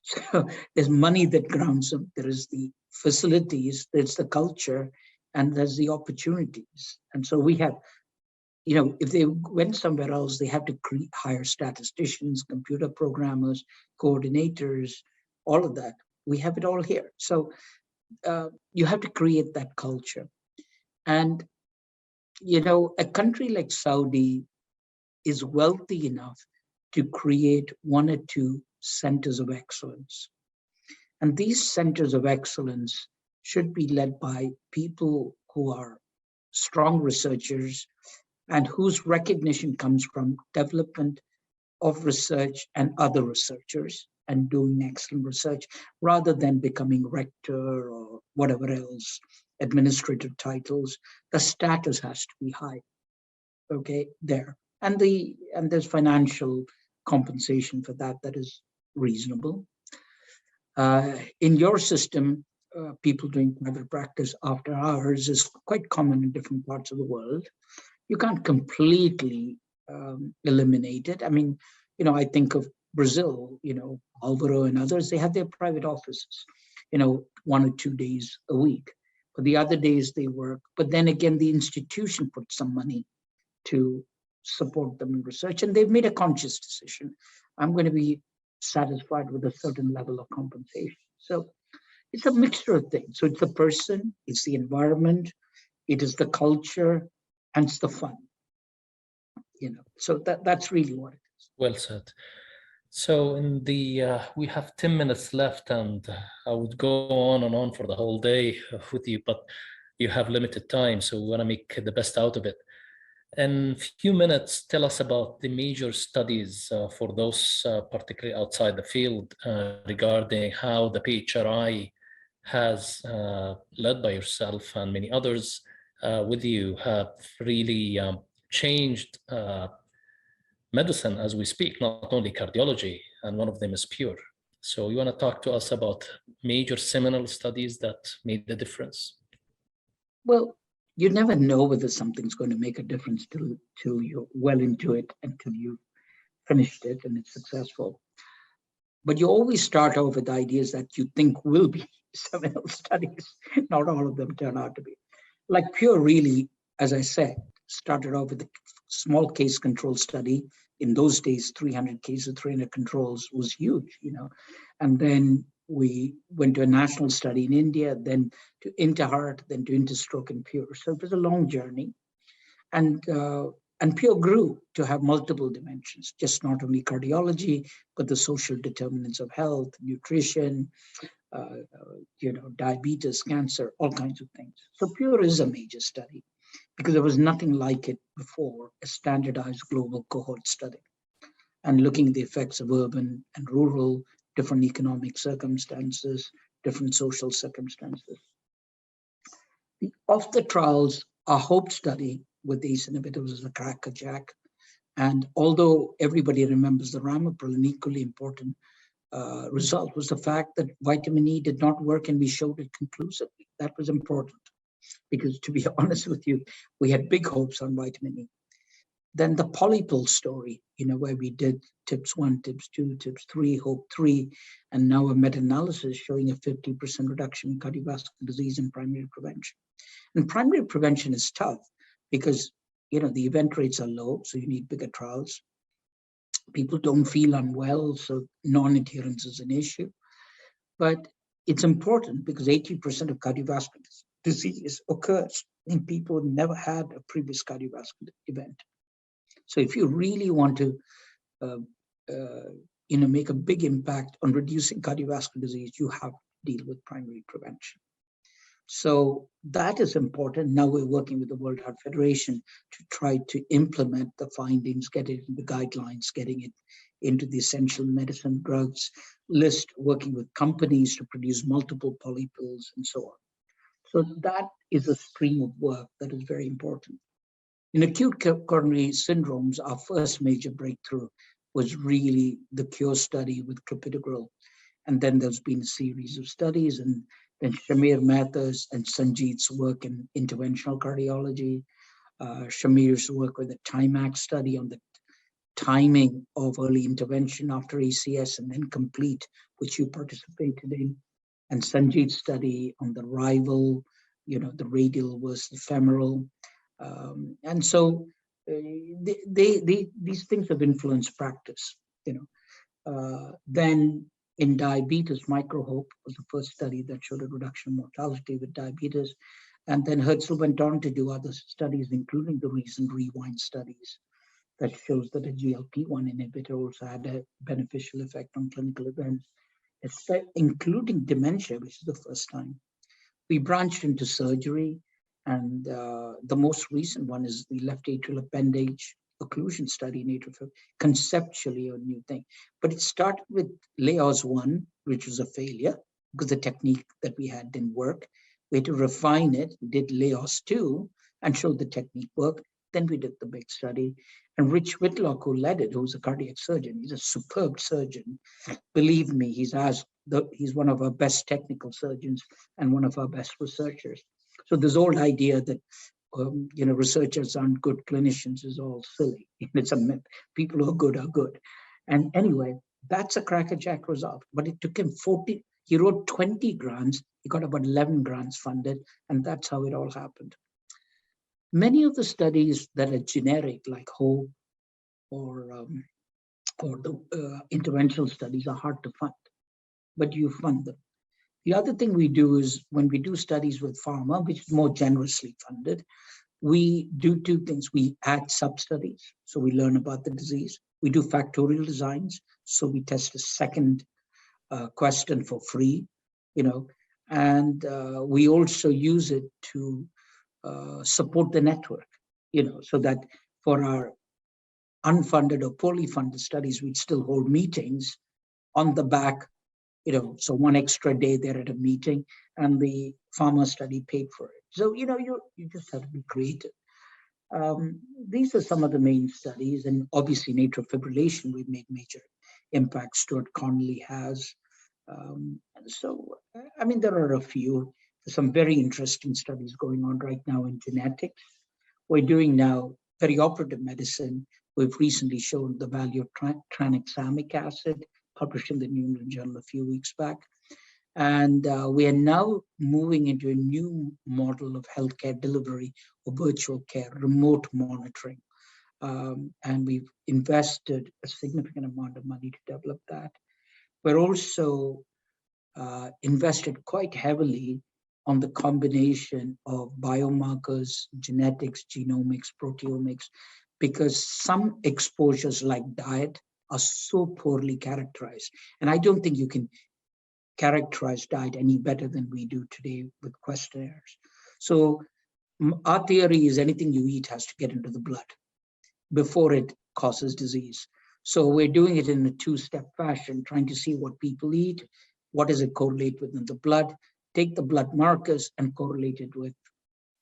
So there's money that grounds them. There is the facilities, there's the culture, and there's the opportunities. And so we have, if they went somewhere else, they have to hire statisticians, computer programmers, coordinators, all of that. We have it all here. So you have to create that culture. And, a country like Saudi is wealthy enough to create one or two centers of excellence. And these centers of excellence should be led by people who are strong researchers and whose recognition comes from development of research and other researchers and doing excellent research rather than becoming rector or whatever else, administrative titles. The status has to be high, okay, there. And there's financial compensation for that is reasonable. In your system, people doing private practice after hours is quite common in different parts of the world. You can't completely eliminate it. I mean, I think of Brazil, Alvaro and others, they have their private offices, 1 or 2 days a week. But the other days they work. But then again, the institution puts some money to support them in research. And they've made a conscious decision. I'm going to be satisfied with a certain level of compensation. So it's a mixture of things. So it's the person, it's the environment, it is the culture, and it's the fun. So that's really what it is. Well said. So we have 10 minutes left, and I would go on and on for the whole day with you, but you have limited time, so we want to make the best out of it. In a few minutes, tell us about the major studies for those particularly outside the field regarding how the PHRI has, led by yourself and many others with you, have really changed medicine as we speak, not only cardiology, and one of them is PURE. So you want to talk to us about major seminal studies that made the difference? Well, you never know whether something's going to make a difference till you're well into it, until you've finished it and it's successful. But you always start out with ideas that you think will be seminal studies. Not all of them turn out to be. Like PURE really, as I said, started off with a small case control study. In those days, 300 cases, 300 controls was huge, And then we went to a national study in India, then to InterHeart, then to InterStroke and PURE. So it was a long journey. And PURE grew to have multiple dimensions, just not only cardiology, but the social determinants of health, nutrition, diabetes, cancer, all kinds of things. So PURE is a major study because there was nothing like it before, a standardized global cohort study. And looking at the effects of urban and rural, different economic circumstances, different social circumstances. Of the trials, our HOPE study with ACE inhibitors was a crackerjack. And although everybody remembers the Ramapril, an equally important result was the fact that vitamin E did not work, and we showed it conclusively. That was important because, to be honest with you, we had big hopes on vitamin E. Then the polypill story, where we did TIPS 1, TIPS 2, TIPS 3, HOPE 3, and now a meta-analysis showing a 50% reduction in cardiovascular disease in primary prevention. And primary prevention is tough because, the event rates are low, so you need bigger trials. People don't feel unwell, so non-adherence is an issue. But it's important because 80% of cardiovascular disease occurs in people who never had a previous cardiovascular event. So if you really want to, make a big impact on reducing cardiovascular disease, you have to deal with primary prevention. So that is important. Now we're working with the World Heart Federation to try to implement the findings, get it in the guidelines, getting it into the essential medicine drugs list, working with companies to produce multiple polypills and so on. So that is a stream of work that is very important. In acute coronary syndromes, our first major breakthrough was really the cure study with clopidogrel. And then there's been a series of studies, and then Shamir Mehta's and Sanjeet's work in interventional cardiology, Shamir's work with the TIMAC study on the timing of early intervention after ACS, and then complete, which you participated in, and Sanjeet's study on the rival, the radial versus femoral. And so these things have influenced practice. Then in diabetes, MicroHope was the first study that showed a reduction in mortality with diabetes. And then Herzl went on to do other studies, including the recent Rewind studies that shows that a GLP-1 inhibitor also had a beneficial effect on clinical events, including dementia, which is the first time. We branched into surgery, and the most recent one is the left atrial appendage occlusion study in atrial fibrillation, conceptually a new thing. But it started with LEOS 1, which was a failure because the technique that we had didn't work. We had to refine it, did LEOS 2, and showed the technique worked. Then we did the big study. And Rich Whitlock, who led it, who's a cardiac surgeon, he's a superb surgeon. Believe me, he's one of our best technical surgeons and one of our best researchers. So this old idea that researchers aren't good clinicians is all silly. It's a myth. People who are good. And anyway, that's a crackerjack result. But it took him 40. He wrote 20 grants. He got about 11 grants funded, and that's how it all happened. Many of the studies that are generic, like HOPE or the interventional studies, are hard to fund, but you fund them. The other thing we do is when we do studies with pharma, which is more generously funded, we do two things. We add sub-studies, so we learn about the disease. We do factorial designs, so we test a second question for free, and we also use it to support the network, so that for our unfunded or poorly funded studies, we'd still hold meetings on the back, so one extra day there at a meeting, and the pharma study paid for it. So, you just have to be creative. These are some of the main studies, and obviously in atrial fibrillation, we've made major impacts. Stuart Connolly has. There are a few. There's some very interesting studies going on right now in genetics. We're doing now perioperative medicine. We've recently shown the value of tranexamic acid, published in the New England Journal a few weeks back. And we are now moving into a new model of healthcare delivery or virtual care, remote monitoring. And we've invested a significant amount of money to develop that. We're also invested quite heavily on the combination of biomarkers, genetics, genomics, proteomics, because some exposures like diet are so poorly characterized. And I don't think you can characterize diet any better than we do today with questionnaires. So our theory is anything you eat has to get into the blood before it causes disease. So we're doing it in a two-step fashion, trying to see what people eat, what does it correlate with in the blood, take the blood markers and correlate it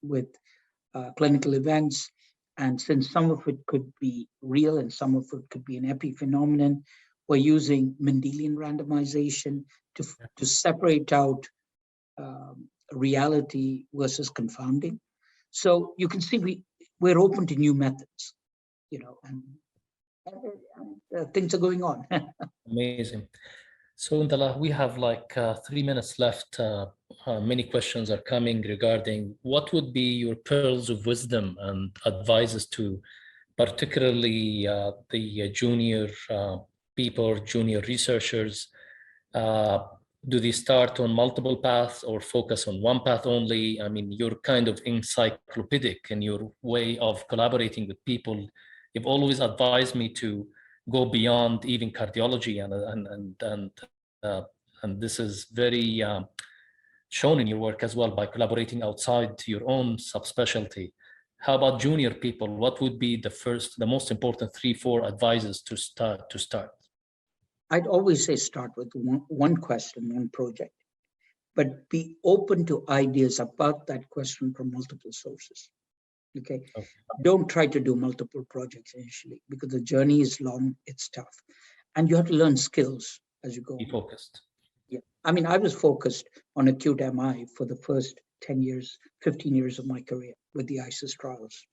with clinical events. And since some of it could be real and some of it could be an epiphenomenon, we're using Mendelian randomization to separate out reality versus confounding. So you can see we're open to new methods, and things are going on. Amazing. So Indala, we have like 3 minutes left. Many questions are coming regarding what would be your pearls of wisdom and advices to particularly the junior people, junior researchers. Do they start on multiple paths or focus on one path only? I mean, you're kind of encyclopedic in your way of collaborating with people. You've always advised me to go beyond even cardiology, and this is very shown in your work as well by collaborating outside your own subspecialty. How about junior people? What would be the most important 3-4 advices to start? I'd always say start with one question, one project, but be open to ideas about that question from multiple sources. Okay. Okay. Don't try to do multiple projects initially because the journey is long, it's tough. And you have to learn skills as you go Be on. focused. Yeah. I mean, I was focused on acute MI for the first 10 years, 15 years of my career with the ISIS trials.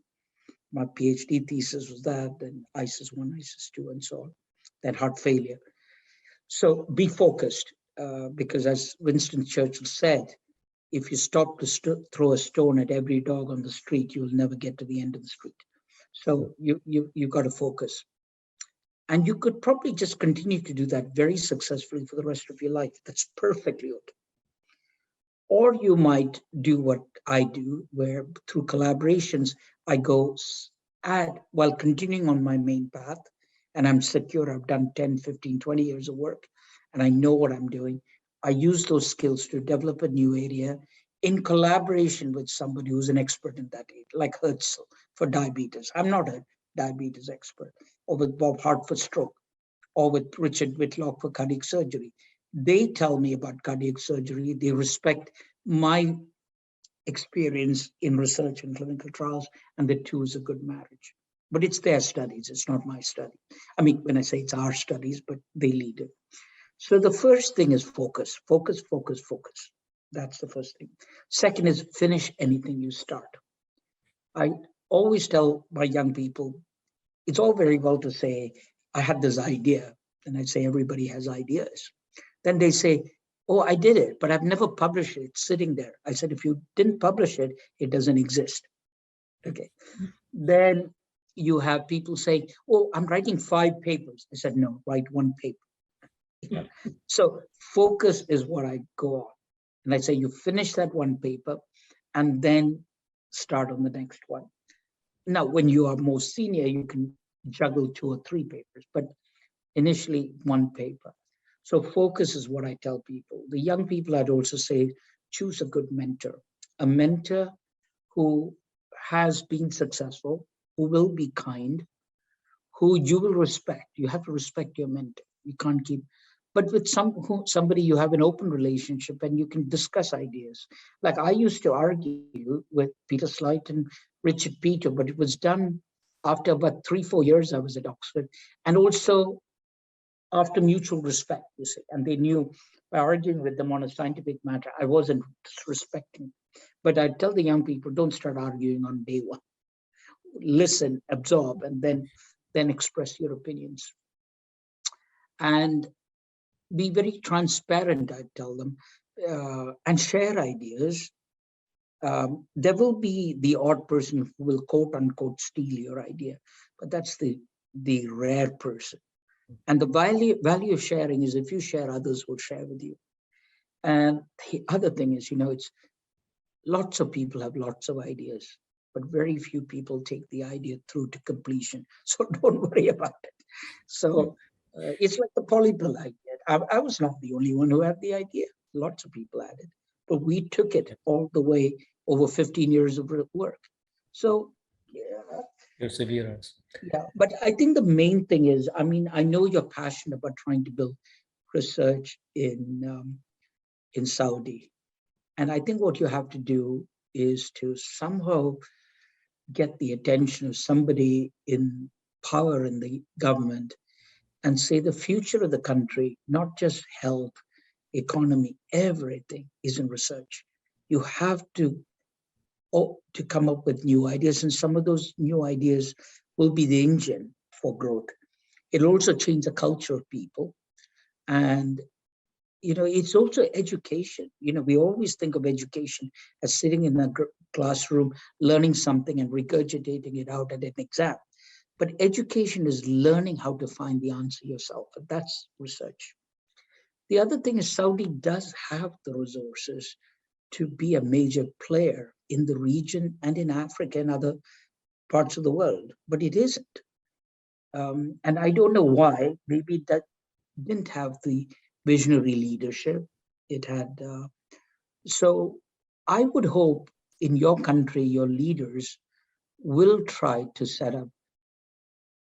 My PhD thesis was that, then ISIS 1, ISIS 2, and so on, then heart failure. So be focused because, as Winston Churchill said, if you stop to throw a stone at every dog on the street, you'll never get to the end of the street. So you got to focus. And you could probably just continue to do that very successfully for the rest of your life. That's perfectly okay. Or you might do what I do, where through collaborations, I go add while continuing on my main path, and I'm secure. I've done 10, 15, 20 years of work, and I know what I'm doing. I use those skills to develop a new area in collaboration with somebody who's an expert in that area, like Herzl for diabetes. I'm not a diabetes expert, or with Bob Hart for stroke, or with Richard Whitlock for cardiac surgery. They tell me about cardiac surgery. They respect my experience in research and clinical trials, and the two is a good marriage. But it's their studies, it's not my study. I mean, when I say it's our studies, but they lead it. So the first thing is focus, focus, focus, focus. That's the first thing. Second is finish anything you start. I always tell my young people, it's all very well to say, I had this idea, and I say everybody has ideas. Then they say, oh, I did it, but I've never published it. It's sitting there. I said, if you didn't publish it, it doesn't exist. Okay. Then you have people saying, oh, I'm writing 5 papers. I said, no, write 1 paper. So focus is what I go on. And I say, you finish that 1 paper and then start on the next one. Now, when you are more senior, you can juggle 2 or 3 papers, but initially 1 paper. So focus is what I tell people. The young people, I'd also say, choose a good mentor, a mentor who has been successful, who will be kind, who you will respect. You have to respect your mentor. You can't keep, but with somebody you have an open relationship and you can discuss ideas. Like I used to argue with Peter Slight and Richard Peter, but it was done after about 3-4 years I was at Oxford, and also after mutual respect, you see, and they knew by arguing with them on a scientific matter, I wasn't disrespecting. But I tell the young people, don't start arguing on day 1. Listen, absorb, and then express your opinions. And be very transparent, I tell them, and share ideas. There will be the odd person who will quote unquote steal your idea, but that's the rare person. And the value of sharing is if you share, others will share with you. And the other thing is, it's lots of people have lots of ideas, but very few people take the idea through to completion. So don't worry about it. So it's like the poly pill idea. I was not the only one who had the idea. Lots of people had it, but we took it all the way over 15 years of work. So yeah. Perseverance. Yeah, but I think the main thing is, I mean, I know you're passionate about trying to build research in Saudi, and I think what you have to do is to somehow get the attention of somebody in power in the government and say the future of the country, not just health, economy, everything is in research. You have to come up with new ideas, and some of those new ideas will be the engine for growth. It'll also change the culture of people. And, it's also education. We always think of education as sitting in a classroom, learning something and regurgitating it out at an exam. But education is learning how to find the answer yourself. And that's research. The other thing is Saudi does have the resources to be a major player in the region and in Africa and other parts of the world, but it isn't. And I don't know why. Maybe that didn't have the visionary leadership it had. So I would hope in your country, your leaders will try to set up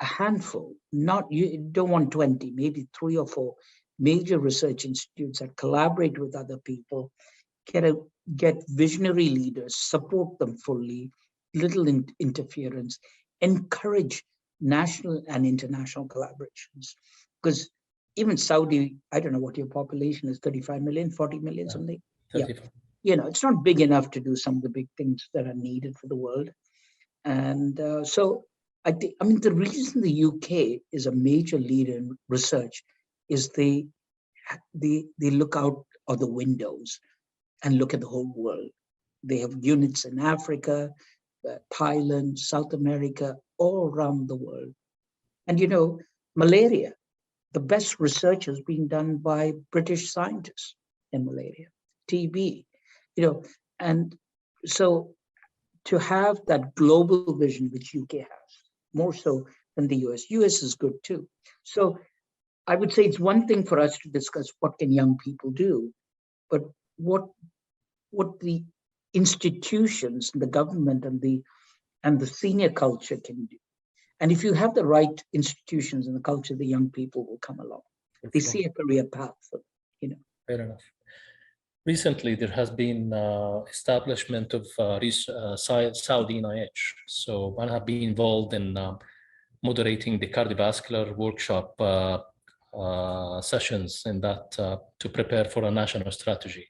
a handful, not, you don't want 20, maybe 3 or 4 major research institutes that collaborate with other people, get visionary leaders, support them fully, little interference, encourage national and international collaborations. Because even Saudi, I don't know what your population is, 35 million, 40 million, something. 35. Yeah. It's not big enough to do some of the big things that are needed for the world. And so I mean, the reason the UK is a major leader in research is they look out of the windows and look at the whole world. They have units in Africa, Thailand, South America, all around the world. And malaria, the best research is being done by British scientists in malaria, TB, and so to have that global vision, which UK has, more so than the US. US is good too. So I would say it's one thing for us to discuss what can young people do, but what the institutions, the government, and the senior culture can do. And if you have the right institutions and the culture, the young people will come along. They see a career path for, Fair enough. Recently, there has been establishment of Saudi NIH. So I have been involved in moderating the cardiovascular workshop sessions in that to prepare for a national strategy.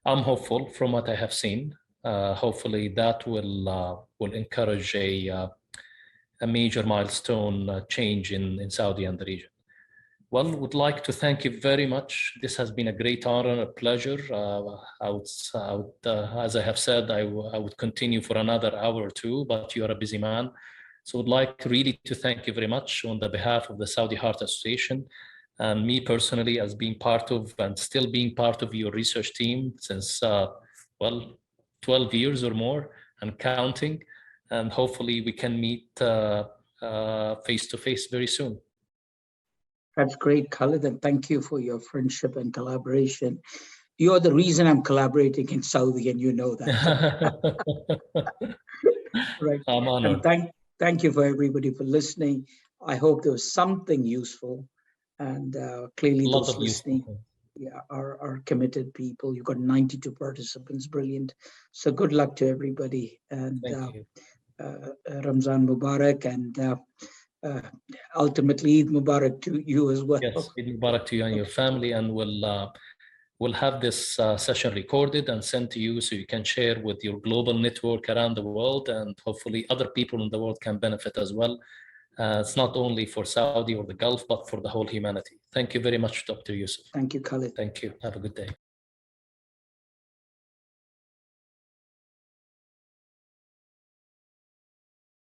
I'm hopeful from what I have seen. Hopefully that will encourage a major milestone change in Saudi and the region. Well, would like to thank you very much. This has been a great honor and a pleasure. As I have said, I would continue for another hour or two, but you are a busy man. So I'd like really to thank you very much on the behalf of the Saudi Heart Association and me personally as being part of and still being part of your research team since, 12 years or more and counting. And hopefully we can meet face-to-face very soon. That's great, Khalid, and thank you for your friendship and collaboration. You're the reason I'm collaborating in Saudi, and you know that. Right. I'm honored. And thank you for everybody for listening. I hope there was something useful, and clearly those listening are committed people. You've got 92 participants, brilliant. So good luck to everybody, and Ramzan Mubarak, and ultimately Eid Mubarak to you as well. Yes, Eid Mubarak to you and your family, and we'll have this session recorded and sent to you so you can share with your global network around the world, and hopefully other people in the world can benefit as well. It's not only for Saudi or the Gulf, but for the whole humanity. Thank you very much, Dr. Yusuf. Thank you, Khalid. Thank you. Have a good day.